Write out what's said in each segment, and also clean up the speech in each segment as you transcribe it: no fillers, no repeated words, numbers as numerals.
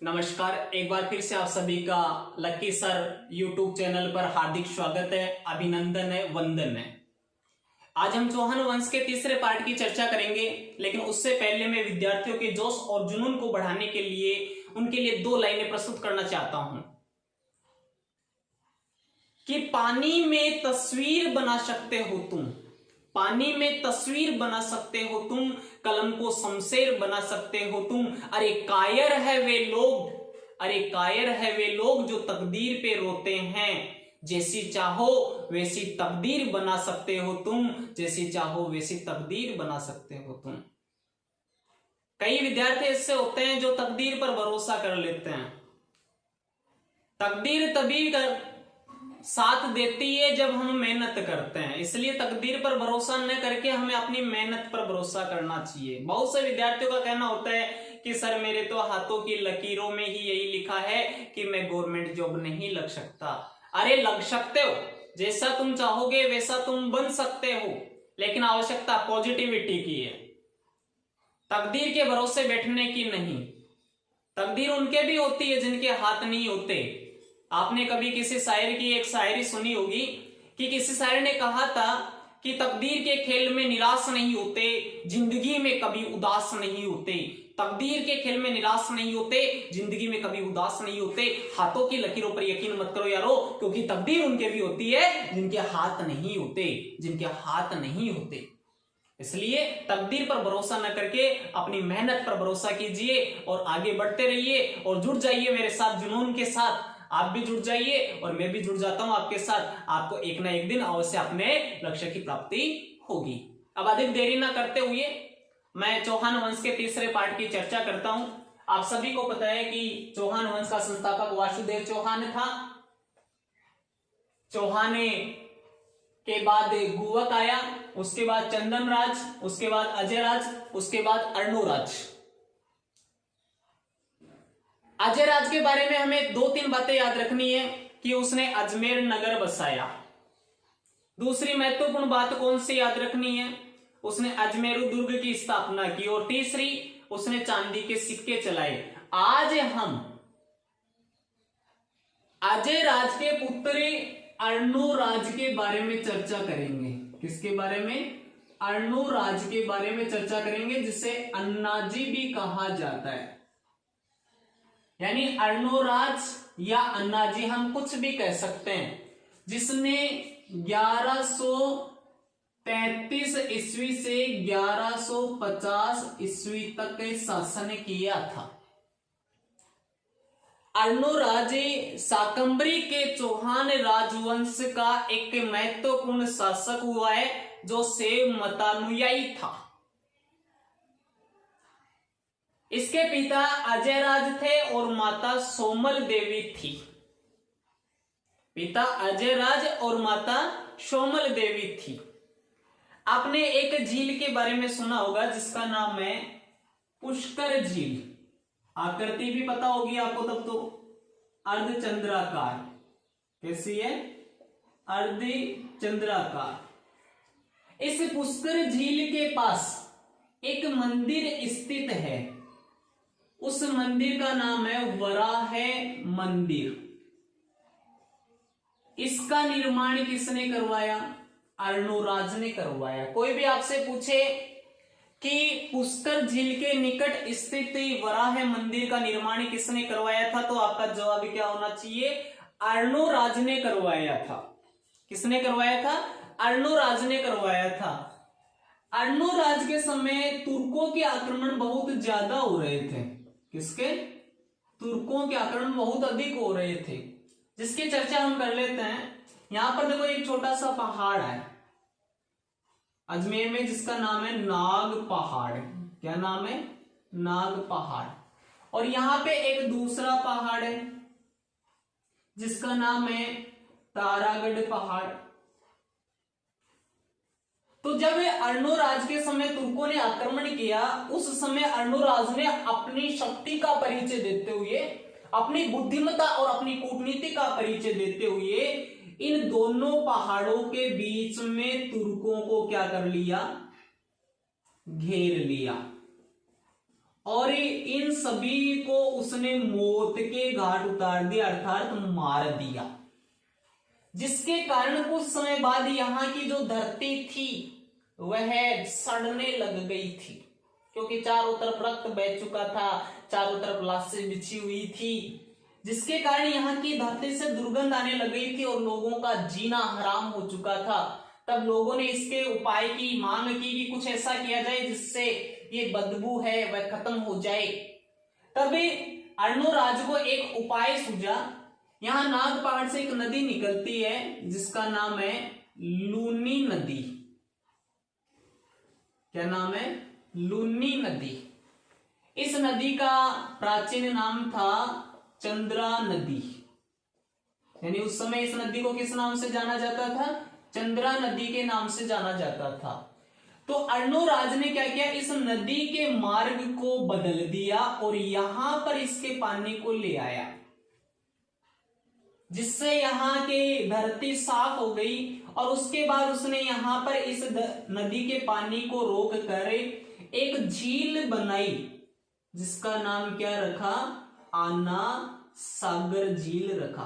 नमस्कार, एक बार फिर से आप सभी का लकी सर यूट्यूब चैनल पर हार्दिक स्वागत है, अभिनंदन है, वंदन है। आज हम चौहान वंश के तीसरे पार्ट की चर्चा करेंगे, लेकिन उससे पहले मैं विद्यार्थियों के जोश और जुनून को बढ़ाने के लिए उनके लिए दो लाइनें प्रस्तुत करना चाहता हूं कि पानी में तस्वीर बना सकते हो तुम, पानी में तस्वीर बना सकते हो तुम, कलम को शमशेर बना सकते हो तुम। अरे कायर है वे लोग, अरे कायर है वे लोग जो तकदीर पे रोते हैं। जैसी चाहो वैसी तकदीर बना सकते हो तुम, जैसी चाहो वैसी तकदीर बना सकते हो तुम। कई विद्यार्थी ऐसे होते हैं जो तकदीर पर भरोसा कर लेते हैं। तकदीर तभी साथ देती है जब हम मेहनत करते हैं, इसलिए तकदीर पर भरोसा न करके हमें अपनी मेहनत पर भरोसा करना चाहिए। बहुत से विद्यार्थियों का कहना होता है कि सर मेरे तो हाथों की लकीरों में ही यही लिखा है कि मैं गवर्नमेंट जॉब नहीं लग सकता। अरे लग सकते हो, जैसा तुम चाहोगे वैसा तुम बन सकते हो, लेकिन आवश्यकता पॉजिटिविटी की है, तकदीर के भरोसे बैठने की नहीं। तकदीर उनके भी होती है जिनके हाथ नहीं होते। आपने कभी किसी शायर की एक शायरी सुनी होगी कि किसी शायर ने कहा था कि तकदीर के खेल में निराश नहीं होते, जिंदगी में कभी उदास नहीं होते। तकदीर के खेल में निराश नहीं होते, जिंदगी में कभी उदास नहीं होते। हाथों की लकीरों पर यकीन मत करो यारो, क्योंकि तकदीर उनके भी होती है जिनके हाथ नहीं होते, जिनके हाथ नहीं होते। इसलिए तकदीर पर भरोसा न करके अपनी मेहनत पर भरोसा कीजिए और आगे बढ़ते रहिए और जुड़ जाइए मेरे साथ जुनून के साथ। आप भी जुड़ जाइए और मैं भी जुड़ जाता हूं आपके साथ। आपको एक ना एक दिन अवश्य अपने लक्ष्य की प्राप्ति होगी। अब अधिक देरी ना करते हुए मैं चौहान वंश के तीसरे पार्ट की चर्चा करता हूं। आप सभी को पता है कि चौहान वंश का संस्थापक वासुदेव चौहान था। चौहाने के बाद गुवक आया, उसके बाद चंदन राज, उसके बाद अजय राज, उसके बाद अर्णोराज। अजय राज के बारे में हमें दो तीन बातें याद रखनी है कि उसने अजमेर नगर बसाया। दूसरी महत्वपूर्ण बात कौन सी याद रखनी है, उसने अजमेरू दुर्ग की स्थापना की। और तीसरी, उसने चांदी के सिक्के चलाए। आज हम अजय राज के पुत्र अर्णोराज के बारे में चर्चा करेंगे। किसके बारे में? अर्णोराज के बारे में चर्चा करेंगे, जिसे अन्नाजी भी कहा जाता है। यानी अर्णोराज या अन्नाजी हम कुछ भी कह सकते हैं, जिसने 1133 ईस्वी से 1150 ईस्वी तक शासन किया था। अर्णोराज शाकंभरी के चौहान राजवंश का एक महत्वपूर्ण शासक हुआ है, जो शैव मतानुयायी था। इसके पिता अजयराज थे और माता सोमल देवी थी। पिता अजयराज और माता सोमल देवी थी। आपने एक झील के बारे में सुना होगा जिसका नाम है पुष्कर झील। आकृति भी पता होगी आपको तब तो, अर्धचंद्राकार। कैसी है? अर्धचंद्राकार। इस पुष्कर झील के पास एक मंदिर स्थित है। उस मंदिर का नाम है वराह मंदिर। इसका निर्माण किसने करवाया? अर्णोराज ने करवाया। कोई भी आपसे पूछे कि पुष्कर झील के निकट स्थित वराह मंदिर का निर्माण किसने करवाया था, तो आपका जवाब क्या होना चाहिए? अर्णोराज ने करवाया था। किसने करवाया था? अर्णोराज ने करवाया था। अर्णोराज के समय तुर्कों के आक्रमण बहुत ज्यादा हो रहे थे। किसके? तुर्कों के आक्रमण बहुत अधिक हो रहे थे, जिसकी चर्चा हम कर लेते हैं। यहां पर देखो एक छोटा सा पहाड़ है अजमेर में, जिसका नाम है नाग पहाड़। क्या नाम है? नाग पहाड़। और यहां पे एक दूसरा पहाड़ है जिसका नाम है तारागढ़ पहाड़। तो जब अर्णोराज के समय तुर्कों ने आक्रमण किया, उस समय अर्णोराज ने अपनी शक्ति का परिचय देते हुए, अपनी बुद्धिमत्ता और अपनी कूटनीति का परिचय देते हुए इन दोनों पहाड़ों के बीच में तुर्कों को क्या कर लिया? घेर लिया। और इन सभी को उसने मौत के घाट उतार दिया, अर्थात मार दिया, जिसके कारण कुछ समय बाद यहाँ की जो धरती थी वह सड़ने लग गई थी, क्योंकि चारों तरफ रक्त बह चुका था, चारों तरफ लाशें बिछी हुई थी, जिसके कारण यहाँ की धरती से दुर्गंध आने लग गई थी और लोगों का जीना हराम हो चुका था। तब लोगों ने इसके उपाय की मांग की कि कुछ ऐसा किया जाए जिससे ये बदबू है वह खत्म हो जाए। तभी अर्णोराज को एक उपाय सूझा। यहाँ नाग पहाड़ से एक नदी निकलती है जिसका नाम है लूनी नदी। क्या नाम है? लूनी नदी। इस नदी का प्राचीन नाम था चंद्रा नदी, यानी उस समय इस नदी को किस नाम से जाना जाता था? चंद्रा नदी के नाम से जाना जाता था। तो अर्णोराज ने क्या किया, इस नदी के मार्ग को बदल दिया और यहां पर इसके पानी को ले आया, जिससे यहां की धरती साफ हो गई। और उसके बाद उसने यहां पर इस नदी के पानी को रोक कर एक झील बनाई, जिसका नाम क्या रखा? आना सागर झील रखा।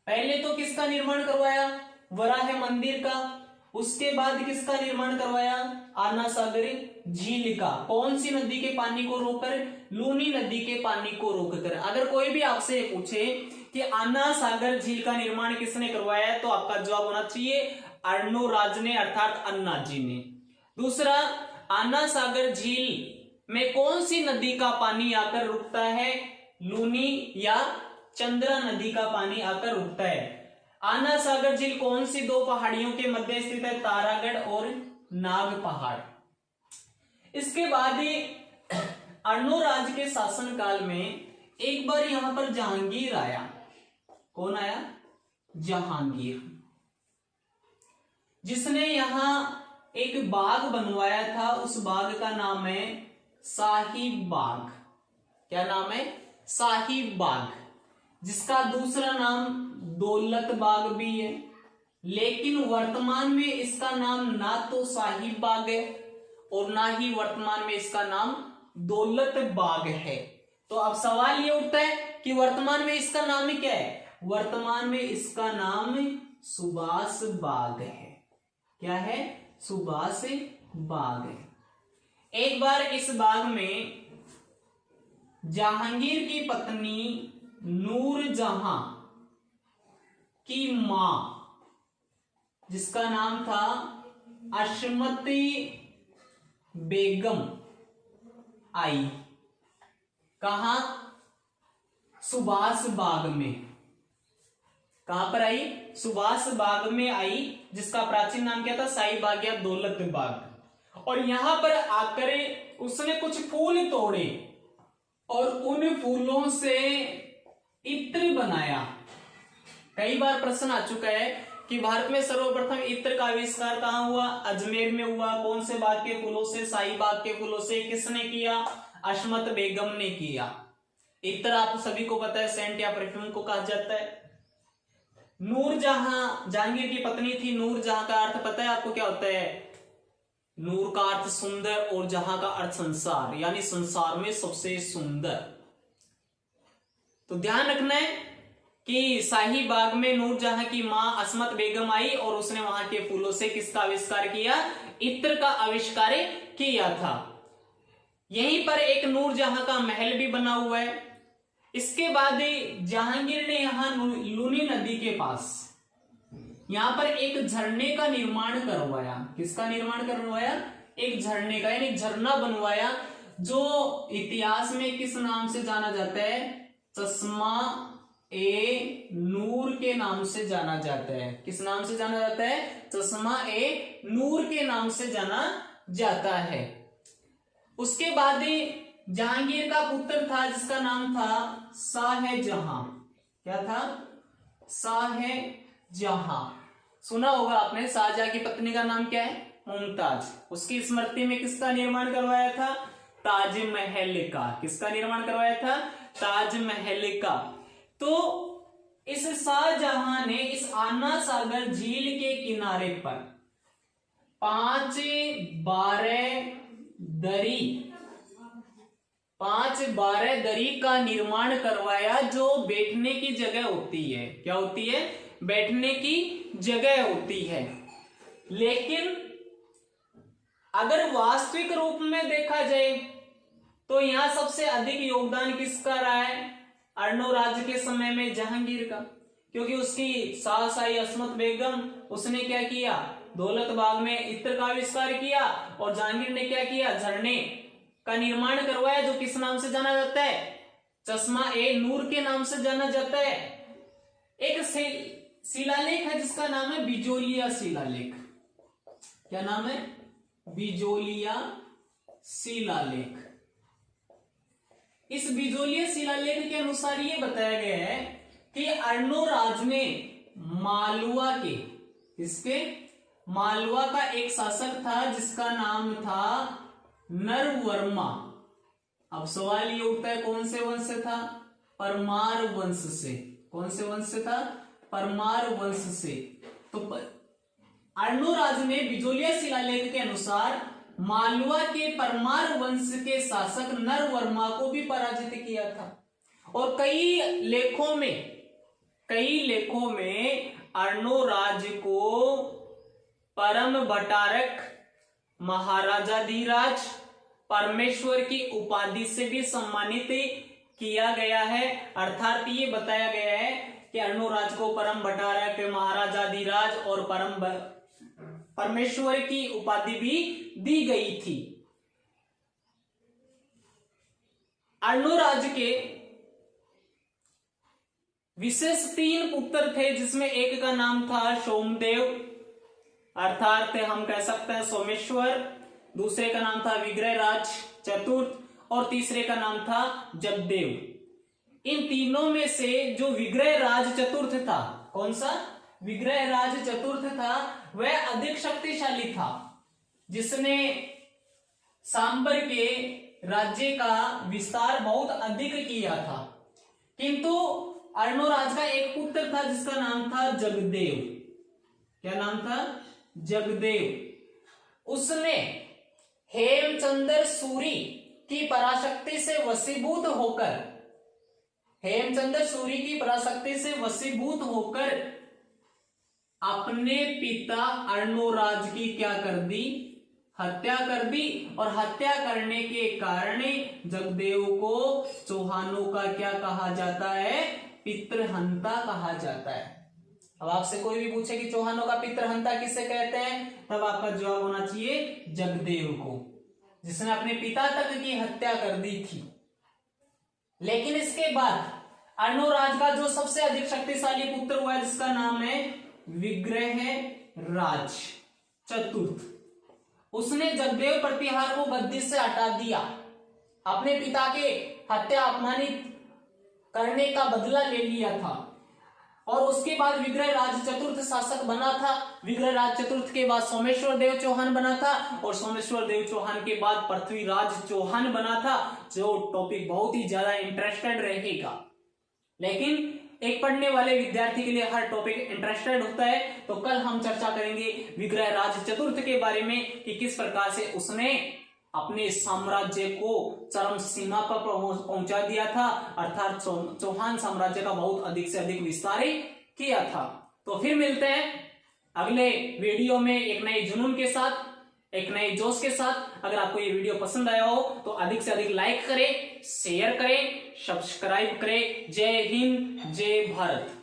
पहले तो किसका निर्माण करवाया? वराह मंदिर का। उसके बाद किसका निर्माण करवाया? आना सागर झील का। कौन सी नदी के पानी को रोककर? लूनी नदी के पानी को रोककर। अगर कोई भी आपसे पूछे कि आना सागर झील का निर्माण किसने करवाया, तो आपका जवाब होना चाहिए अर्णोराज ने, अर्थात अन्ना जी ने। दूसरा, आना सागर झील में कौन सी नदी का पानी आकर रुकता है? लूनी या चंद्रा नदी का पानी आकर रुकता है। आना सागर झील कौन सी दो पहाड़ियों के मध्य स्थित है? तारागढ़ और नाग पहाड़। इसके बाद अर्णोराज के शासनकाल में एक बार यहां पर जहांगीर आया। कौन आया? जहांगीर, जिसने यहां एक बाग बनवाया था। उस बाग का नाम है शाही बाग। क्या नाम है? शाही बाग, जिसका दूसरा नाम दौलत बाग भी है। लेकिन वर्तमान में इसका नाम ना तो शाही बाग है और ना ही वर्तमान में इसका नाम दौलत बाग है। तो अब सवाल ये उठता है कि वर्तमान में इसका नाम क्या है? वर्तमान में इसका नाम सुभाष बाग है। क्या है? सुभाष बाग है। एक बार इस बाग में जहांगीर की पत्नी नूरजहां की मां, जिसका नाम था अशमती बेगम, आई। कहा? सुभाष बाग में। कहां पर आई? सुभाष बाग में आई, जिसका प्राचीन नाम क्या था? शाही बाग या दौलत बाग। और यहां पर आकर उसने कुछ फूल तोड़े और उन फूलों से इत्र बनाया। कई बार प्रश्न आ चुका है कि भारत में सर्वप्रथम इत्र का आविष्कार कहां हुआ? अजमेर में हुआ। कौन से बाग के फूलों से? शाही बाग के फूलों से। किसने किया? अशमत बेगम ने किया। इत्र आप सभी को पता है सेंट या परफ्यूम को कहा जाता है। नूरजहां जहांगीर की पत्नी थी। नूरजहां का अर्थ पता है आपको क्या होता है? नूर का अर्थ सुंदर और जहां का अर्थ संसार, यानी संसार में सबसे सुंदर। तो ध्यान रखना है कि शाही बाग में नूरजहां की मां असमत बेगम आई और उसने वहां के फूलों से किसका आविष्कार किया? इत्र का आविष्कार किया था। यहीं पर एक नूरजहां का महल भी बना हुआ है। इसके बाद जहांगीर ने यहां लूनी नदी के पास यहां पर एक झरने का निर्माण करवाया। किसका निर्माण करवाया? एक झरने का, यानी झरना बनवाया, जो इतिहास में किस नाम से जाना जाता है? चश्मा ए नूर के नाम से जाना जाता है। किस नाम से जाना जाता है? चश्मा ए नूर के नाम से जाना जाता है। उसके बाद जहांगीर का पुत्र था जिसका नाम था शाहजहां। क्या था? शाहजहां। सुना होगा आपने। शाहजहां की पत्नी का नाम क्या है? मुमताज। उसकी स्मृति में किसका निर्माण करवाया था? ताजमहल का। किसका निर्माण करवाया था? ताजमहल का। तो इस शाहजहां ने इस आना सागर झील के किनारे पर 5-12 दरी 5 बारहदरी का निर्माण करवाया, जो बैठने की जगह होती है। क्या होती है? बैठने की जगह होती है। लेकिन अगर वास्तविक रूप में देखा जाए तो यहां सबसे अधिक योगदान किसका रहा है? अर्णोराज के समय में जहांगीर का, क्योंकि उसकी सास आई अस्मत बेगम, उसने क्या किया? दौलत बाग में इत्र का आविष्कार किया, और जहांगीर ने क्या किया? झरने का निर्माण करवाया, जो किस नाम से जाना जाता है? चश्मा ए नूर के नाम से जाना जाता है। एक शिलालेख है जिसका नाम है बिजोलिया शिलालेख। क्या नाम है? बिजोलिया शिलालेख। इस बिजोलिया शिलालेख के अनुसार ये बताया गया है कि अर्णोराज ने मालवा के, इसके मालवा का एक शासक था जिसका नाम था नरवर्मा। अब सवाल ये उठता है कौन से वंश से था? परमार वंश से। कौन से वंश से था? परमार वंश से। तो अर्णोराज ने बिजोलिया शिलालेख के अनुसार मालवा के परमार वंश के शासक नरवर्मा को भी पराजित किया था। और कई लेखों में अर्णोराज को परम भट्टारक, महाराजाधिराज, परमेश्वर की उपाधि से भी सम्मानित किया गया है। अर्थात ये बताया गया है कि अर्णोराज को परम भट्टारक, महाराजाधिराज और परमेश्वर की उपाधि भी दी गई थी। अर्णोराज के विशेष 3 पुत्र थे, जिसमें एक का नाम था सोमदेव, अर्थात हम कह सकते हैं सोमेश्वर। दूसरे का नाम था विग्रहराज चतुर्थ, और तीसरे का नाम था जगदेव। इन तीनों में से जो विग्रहराज चतुर्थ था, कौन सा? विग्रहराज चतुर्थ था, वह अधिक शक्तिशाली था, जिसने सांबर के राज्य का विस्तार बहुत अधिक किया था। किंतु अर्णोराज का एक पुत्र था जिसका नाम था जगदेव। क्या नाम था? जगदेव। उसने हेमचंद्र सूरी की पराशक्ति से वशीभूत होकर अपने पिता अर्णोराज की क्या कर दी? हत्या कर दी। और हत्या करने के कारण जगदेव को चौहानों का क्या कहा जाता है? पितृहंता कहा जाता है। अब आपसे कोई भी पूछे कि चौहानों का पितृहंता किसे कहते हैं, तब आपका जवाब होना चाहिए जगदेव को, जिसने अपने पिता तक की हत्या कर दी थी। लेकिन इसके बाद अर्णोराज का जो सबसे अधिक शक्तिशाली पुत्र हुआ, जिसका नाम है विग्रहराज चतुर्थ, उसने जगदेव प्रतिहार को गद्दी से हटा दिया। अपने पिता के हत्या अपमानित करने का बदला ले लिया था। और उसके बाद विग्रहराज चतुर्थ शासक बना था। विग्रहराज चतुर्थ के बाद सोमेश्वर देव चौहान बना था, और सोमेश्वर देव चौहान के बाद पृथ्वीराज चौहान बना था, जो टॉपिक बहुत ही ज्यादा इंटरेस्टेड रहेगा। लेकिन एक पढ़ने वाले विद्यार्थी के लिए हर टॉपिक इंटरेस्टेड होता है। तो कल हम चर्चा करेंगे विग्रहराज चतुर्थ के बारे में कि किस प्रकार से उसने अपने साम्राज्य को चरम सीमा पर पहुंचा दिया था, अर्थात चौहान साम्राज्य का बहुत अधिक से अधिक विस्तार किया था। तो फिर मिलते हैं अगले वीडियो में एक नए जुनून के साथ, एक नए जोश के साथ। अगर आपको ये वीडियो पसंद आया हो तो अधिक से अधिक लाइक करें, शेयर करें, सब्सक्राइब करें। जय हिंद, जय भारत।